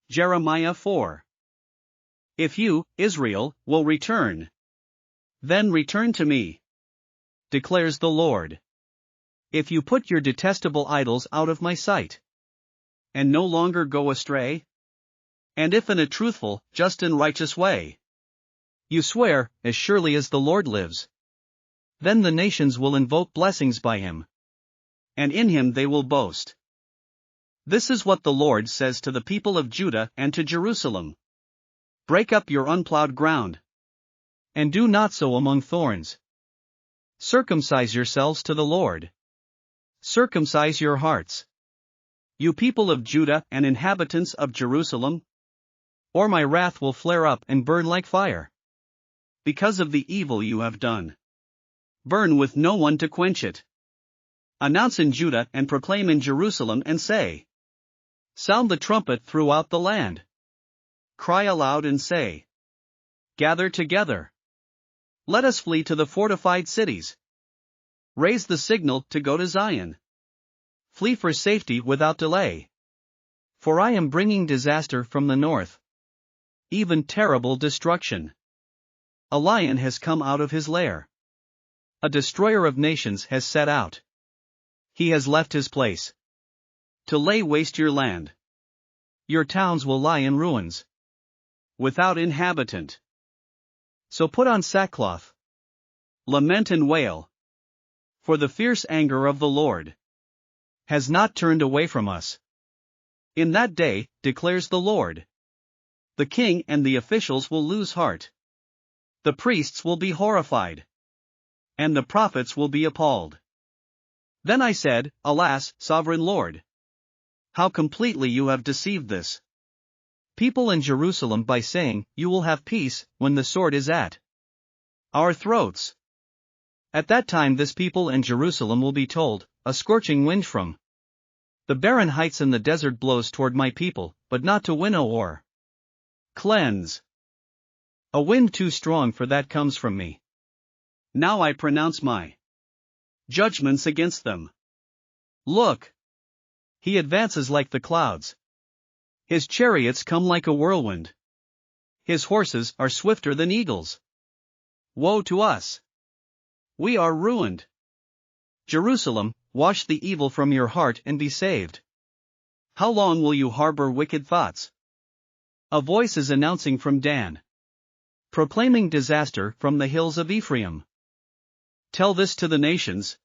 Jeremiah 4. If you, Israel, will return, then return to me, declares the Lord. If you put your detestable idols out of my sight, and no longer go astray, and if in a truthful, just and righteous way, you swear, as surely as the Lord lives, then the nations will invoke blessings by him, and in him they will boast. This is what the Lord says to the people of Judah and to Jerusalem. Break up your unplowed ground, and do not sow among thorns. Circumcise yourselves to the Lord. Circumcise your hearts, you people of Judah and inhabitants of Jerusalem, or my wrath will flare up and burn like fire. Because of the evil you have done, burn with no one to quench it. Announce in Judah and proclaim in Jerusalem and say, sound the trumpet throughout the land. Cry aloud and say, gather together. Let us flee to the fortified cities. Raise the signal to go to Zion. Flee for safety without delay. For I am bringing disaster from the north, even terrible destruction. A lion has come out of his lair. A destroyer of nations has set out. He has left his place to lay waste your land. Your towns will lie in ruins, without inhabitant. So put on sackcloth, lament and wail, for the fierce anger of the Lord has not turned away from us. In that day, declares the Lord, the king and the officials will lose heart. The priests will be horrified, and the prophets will be appalled. Then I said, alas, sovereign Lord, how completely you have deceived this people in Jerusalem by saying, you will have peace, when the sword is at our throats. At that time this people in Jerusalem will be told, a scorching wind from the barren heights in the desert blows toward my people, but not to winnow or cleanse. A wind too strong for that comes from me. Now I pronounce my judgments against them. Look! He advances like the clouds. His chariots come like a whirlwind. His horses are swifter than eagles. Woe to us! We are ruined. Jerusalem, wash the evil from your heart and be saved. How long will you harbor wicked thoughts? A voice is announcing from Dan, proclaiming disaster from the hills of Ephraim. Tell this to the nations.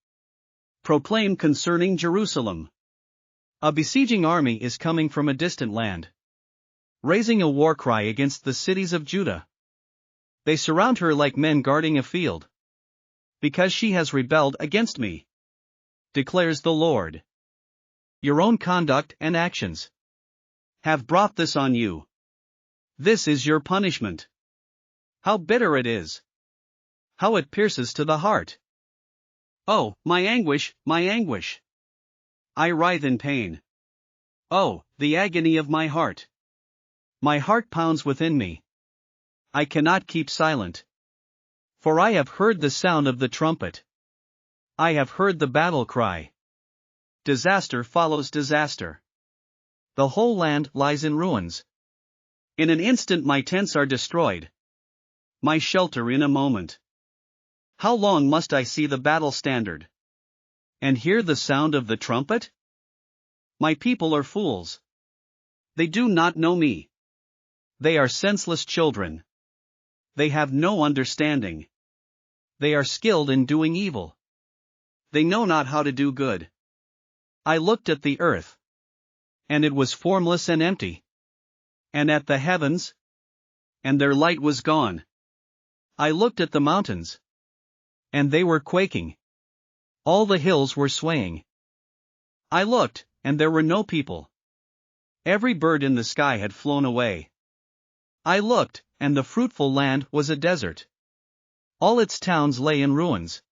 Proclaim concerning Jerusalem. A besieging army is coming from a distant land, raising a war cry against the cities of Judah. They surround her like men guarding a field, because she has rebelled against me, declares the Lord. Your own conduct and actions have brought this on you. This is your punishment. How bitter it is! How it pierces to the heart! Oh, my anguish, my anguish! I writhe in pain. Oh, the agony of my heart! My heart pounds within me. I cannot keep silent. For I have heard the sound of the trumpet. I have heard the battle cry. Disaster follows disaster. The whole land lies in ruins. In an instant my tents are destroyed. My shelter in a moment. How long must I see the battle standard and hear the sound of the trumpet? My people are fools. They do not know me. They are senseless children. They have no understanding. They are skilled in doing evil. They know not how to do good. I looked at the earth, and it was formless and empty, and at the heavens, and their light was gone. I looked at the mountains, and they were quaking. All the hills were swaying. I looked, and there were no people. Every bird in the sky had flown away. I looked, and the fruitful land was a desert. All its towns lay in ruins.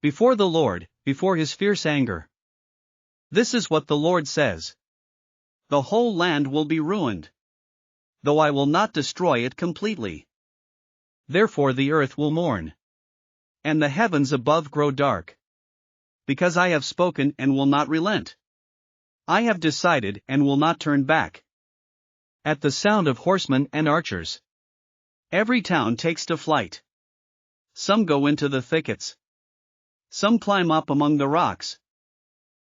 Before the Lord, before his fierce anger. This is what the Lord says. The whole land will be ruined, though I will not destroy it completely. Therefore the earth will mourn, and the heavens above grow dark. Because I have spoken and will not relent. I have decided and will not turn back. At the sound of horsemen and archers, every town takes to flight. Some go into the thickets. Some climb up among the rocks.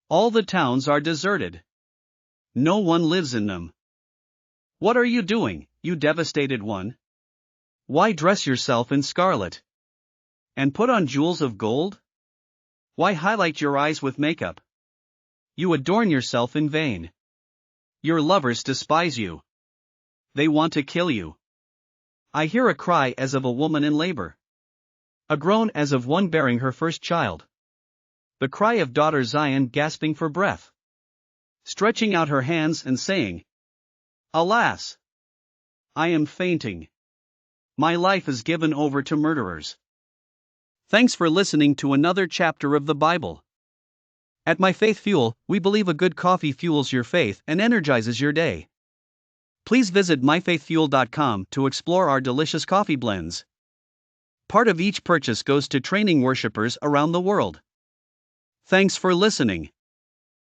All the towns are deserted. No one lives in them. What are you doing, you devastated one? Why dress yourself in scarlet? And put on jewels of gold? Why highlight your eyes with makeup? You adorn yourself in vain. Your lovers despise you. They want to kill you. I hear a cry as of a woman in labor. A groan as of one bearing her first child. The cry of daughter Zion gasping for breath. Stretching out her hands and saying, "Alas! I am fainting. My life is given over to murderers." Thanks for listening to another chapter of the Bible. At My Faith Fuel, we believe a good coffee fuels your faith and energizes your day. Please visit myfaithfuel.com to explore our delicious coffee blends. Part of each purchase goes to training worshipers around the world. Thanks for listening.